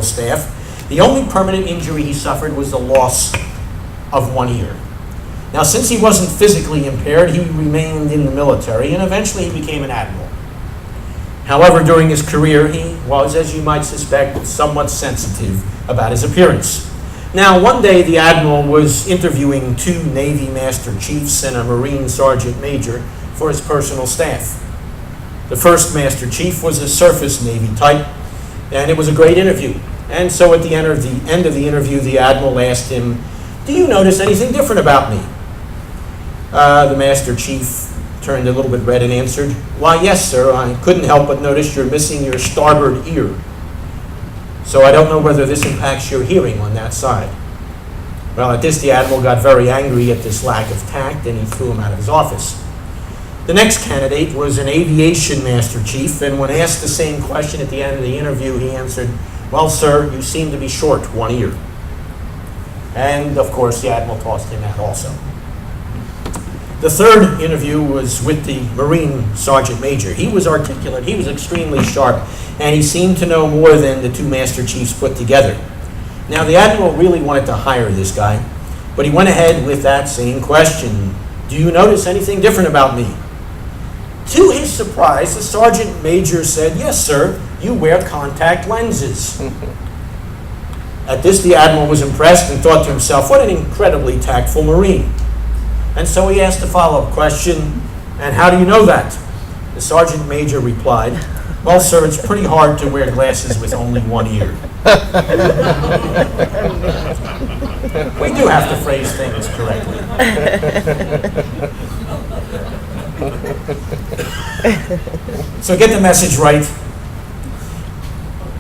staff. The only permanent injury he suffered was the loss of one ear. Now, since he wasn't physically impaired, he remained in the military, and eventually he became an admiral. However, during his career, he was, as you might suspect, somewhat sensitive about his appearance. Now, one day, the admiral was interviewing 2 Navy Master Chiefs and a Marine Sergeant Major for his personal staff. The first Master Chief was a surface Navy type, and it was a great interview. And so at the end of the interview, the admiral asked him, "Do you notice anything different about me?" The Master Chief turned a little bit red and answered, "Why, yes, sir, I couldn't help but notice you're missing your starboard ear. So I don't know whether this impacts your hearing on that side." Well, at this, the admiral got very angry at this lack of tact, and he threw him out of his office. The next candidate was an aviation Master Chief, and when asked the same question at the end of the interview, he answered, "Well, sir, you seem to be short one ear." And, of course, the admiral tossed him out also. The third interview was with the Marine Sergeant Major. He was articulate, he was extremely sharp, and he seemed to know more than the 2 Master Chiefs put together. Now, the admiral really wanted to hire this guy, but he went ahead with that same question. "Do you notice anything different about me?" To his surprise, the Sergeant Major said, "Yes, sir, you wear contact lenses." At this, the admiral was impressed and thought to himself, what an incredibly tactful Marine. And so he asked a follow-up question, "And how do you know that?" The Sergeant Major replied, "Well, sir, it's pretty hard to wear glasses with only one ear." We do have to phrase things correctly. So get the message right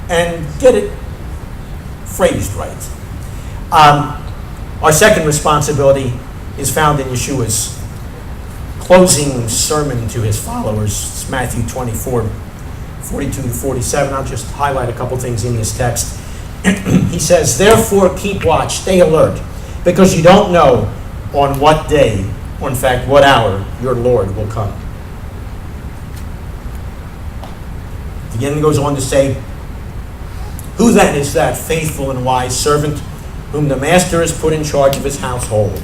and get it phrased right. Our second responsibility is found in Yeshua's closing sermon to his followers. It's Matthew 24, 42 to 47. I'll just highlight a couple things in this text. He says, "Therefore keep watch, stay alert, because you don't know on what day, or in fact what hour, your Lord will come." Again, he goes on to say, "Who then is that faithful and wise servant whom the master has put in charge of his household?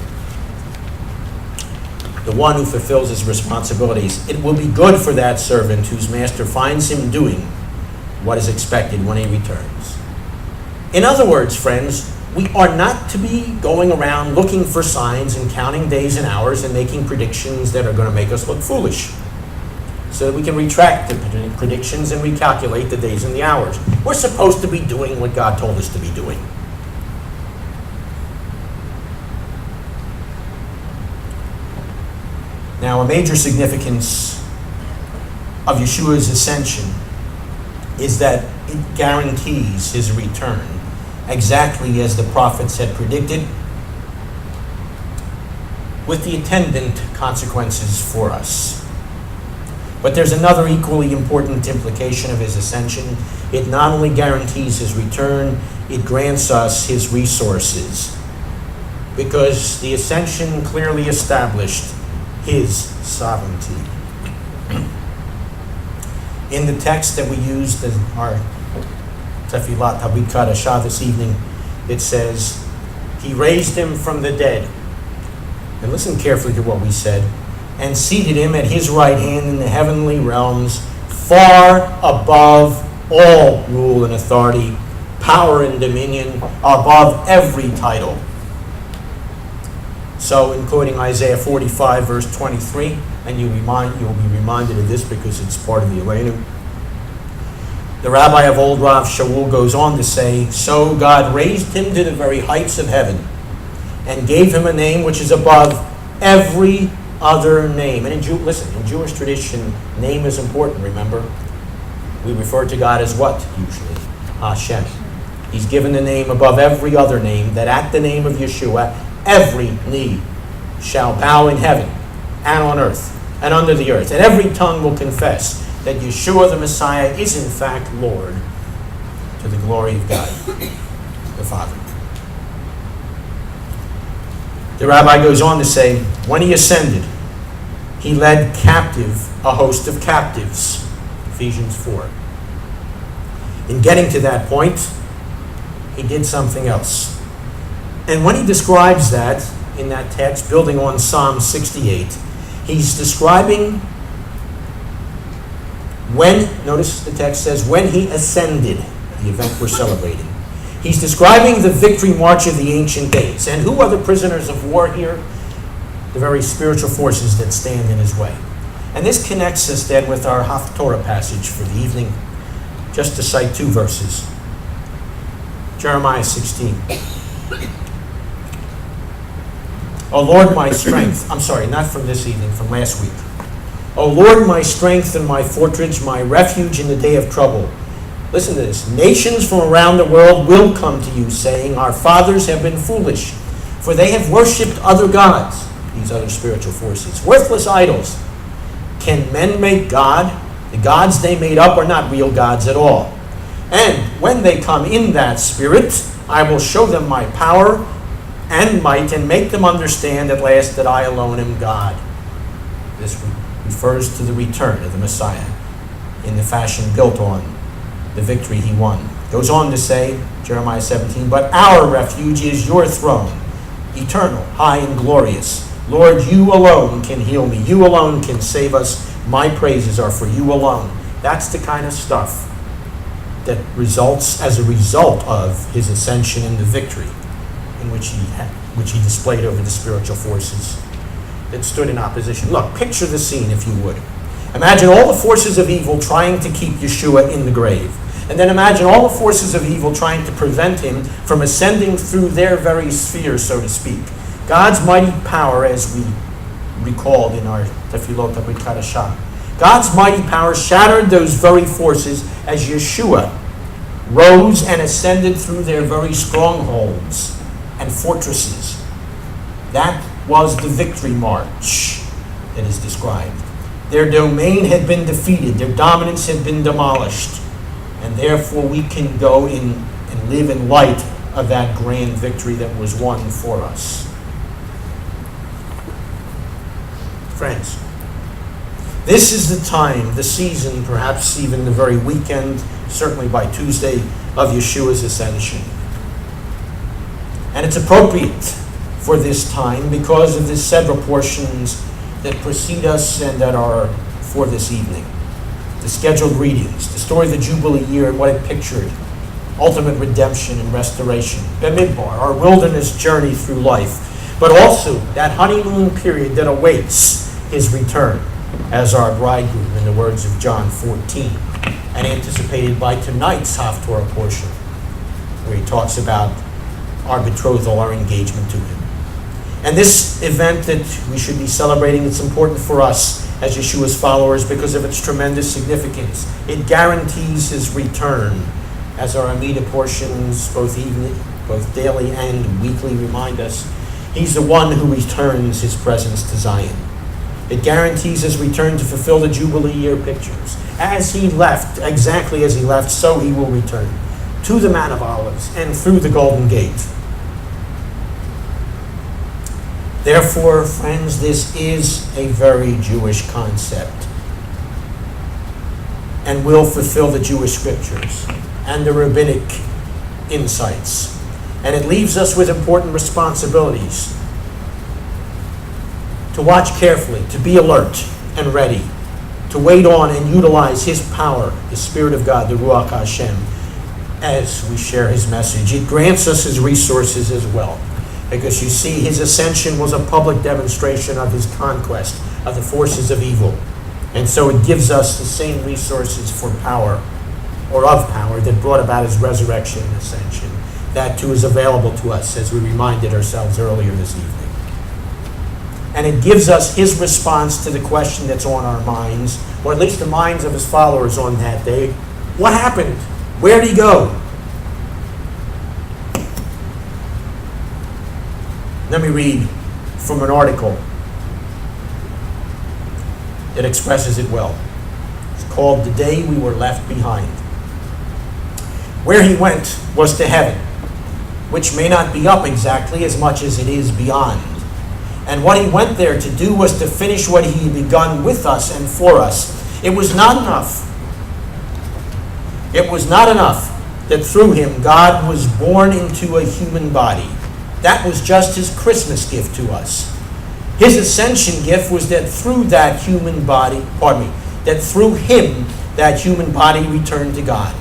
The one who fulfills his responsibilities. It will be good for that servant whose master finds him doing what is expected when he returns." In other words, friends, we are not to be going around looking for signs and counting days and hours and making predictions that are going to make us look foolish, so that we can retract the predictions and recalculate the days and the hours. We're supposed to be doing what God told us to be doing. Now, a major significance of Yeshua's ascension is that it guarantees his return, exactly as the prophets had predicted, with the attendant consequences for us. But there's another equally important implication of his ascension. It not only guarantees his return, it grants us his resources, because the ascension clearly established his sovereignty. In the text that we used in our Tefillat HaKadash this evening, it says, "He raised him from the dead." And listen carefully to what we said. "And seated him at his right hand in the heavenly realms, far above all rule and authority, power and dominion, above every title." So, in quoting Isaiah 45, verse 23, and you'll be reminded of this because it's part of the Elenu, the rabbi of old, Rav Shaul, goes on to say, "So God raised him to the very heights of heaven and gave him a name which is above every other name." And in Jewish tradition, name is important, remember? We refer to God as what, usually? Hashem. He's given the name above every other name, that at the name of Yeshua, every knee shall bow in heaven and on earth and under the earth, and every tongue will confess that Yeshua the Messiah is in fact Lord, to the glory of God the Father. The rabbi goes on to say, when he ascended, he led captive a host of captives, Ephesians 4. In getting to that point, He did something else. And when he describes that in that text, building on Psalm 68, he's describing when, notice the text says, when he ascended, the event we're celebrating. He's describing the victory march of the ancient days. And who are the prisoners of war here? The very spiritual forces that stand in his way. And this connects us then with our Haftorah passage for the evening, just to cite two verses. Jeremiah 16. O Lord, my strength. I'm sorry, not from this evening, from last week. O Lord, my strength and my fortress, my refuge in the day of trouble. Listen to this. Nations from around the world will come to you, saying, our fathers have been foolish, for they have worshipped other gods, these other spiritual forces, worthless idols. Can men make God? The gods they made up are not real gods at all. And when they come in that spirit, I will show them my power and might, and make them understand at last that I alone am God. This refers to the return of the Messiah in the fashion built on the victory he won. Goes on to say, Jeremiah 17, but our refuge is your throne, eternal, high and glorious. Lord, you alone can heal me. You alone can save us. My praises are for you alone. That's the kind of stuff that results as a result of his ascension and the victory in which he displayed over the spiritual forces that stood in opposition. Look, picture the scene if you would. Imagine all the forces of evil trying to keep Yeshua in the grave. And then imagine all the forces of evil trying to prevent him from ascending through their very sphere, so to speak. God's mighty power, as we recalled in our Tefillot HaBrit. God's mighty power shattered those very forces as Yeshua rose and ascended through their very strongholds and fortresses. That was the victory march that is described. Their domain had been defeated, their dominance had been demolished, and therefore we can go in and live in light of that grand victory that was won for us. Friends, this is the time, the season, perhaps even the very weekend, certainly by Tuesday, of Yeshua's ascension. And it's appropriate for this time because of the several portions that precede us and that are for this evening. The scheduled readings, the story of the Jubilee year and what it pictured, ultimate redemption and restoration, Bemidbar, our wilderness journey through life, but also that honeymoon period that awaits his return as our bridegroom, in the words of John 14, and anticipated by tonight's Haftorah portion, where he talks about our betrothal, our engagement to him. And this event that we should be celebrating, it's important for us as Yeshua's followers because of its tremendous significance. It guarantees his return, as our Amida portions, both daily and weekly, remind us. He's the one who returns his presence to Zion. It guarantees his return to fulfill the Jubilee year pictures. As he left, exactly as he left, so he will return to the Mount of Olives and through the Golden Gate. Therefore, friends, this is a very Jewish concept and will fulfill the Jewish scriptures and the rabbinic insights. And it leaves us with important responsibilities to watch carefully, to be alert and ready, to wait on and utilize his power, the Spirit of God, the Ruach Hashem, as we share his message. It grants us his resources as well. Because you see, his ascension was a public demonstration of his conquest of the forces of evil. And so it gives us the same resources for power, or of power, that brought about his resurrection and ascension. That too is available to us, as we reminded ourselves earlier this evening. And it gives us his response to the question that's on our minds, or at least the minds of his followers on that day. What happened? Where did he go? Let me read from an article that expresses it well. It's called "The Day We Were Left Behind." Where he went was to heaven, which may not be up exactly as much as it is beyond. And what he went there to do was to finish what he had begun with us and for us. It was not enough. It was not enough that through him God was born into a human body. That was just his Christmas gift to us. His ascension gift was that through that human body, that through him, that human body returned to God.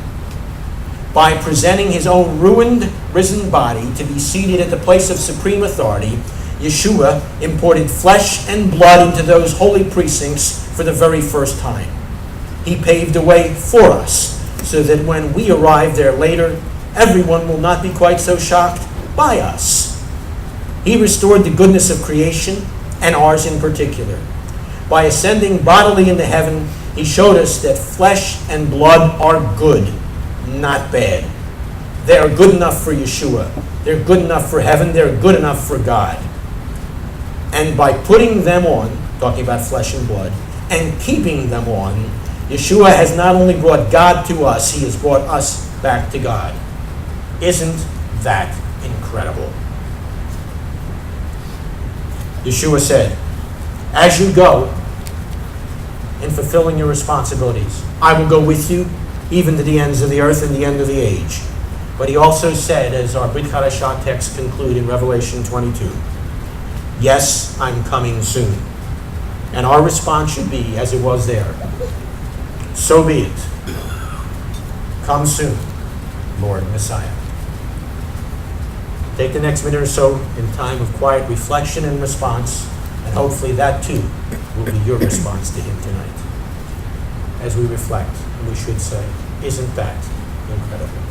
By presenting his own ruined, risen body to be seated at the place of supreme authority, Yeshua imported flesh and blood into those holy precincts for the very first time. He paved the way for us, so that when we arrive there later, everyone will not be quite so shocked by us. He restored the goodness of creation, and ours in particular. By ascending bodily into heaven, he showed us that flesh and blood are good, not bad. They are good enough for Yeshua. They're good enough for heaven. They're good enough for God. And by putting them on, talking about flesh and blood, and keeping them on, Yeshua has not only brought God to us, he has brought us back to God. Isn't that incredible? Yeshua said, as you go in fulfilling your responsibilities, I will go with you even to the ends of the earth and the end of the age. But he also said, as our Brit Chadashah text conclude in Revelation 22, yes, I'm coming soon. And our response should be, as it was there, so be it. Come soon, Lord Messiah. Take the next minute or so in time of quiet reflection and response, and hopefully that too will be your response to him tonight. As we reflect, and we should say, isn't that incredible?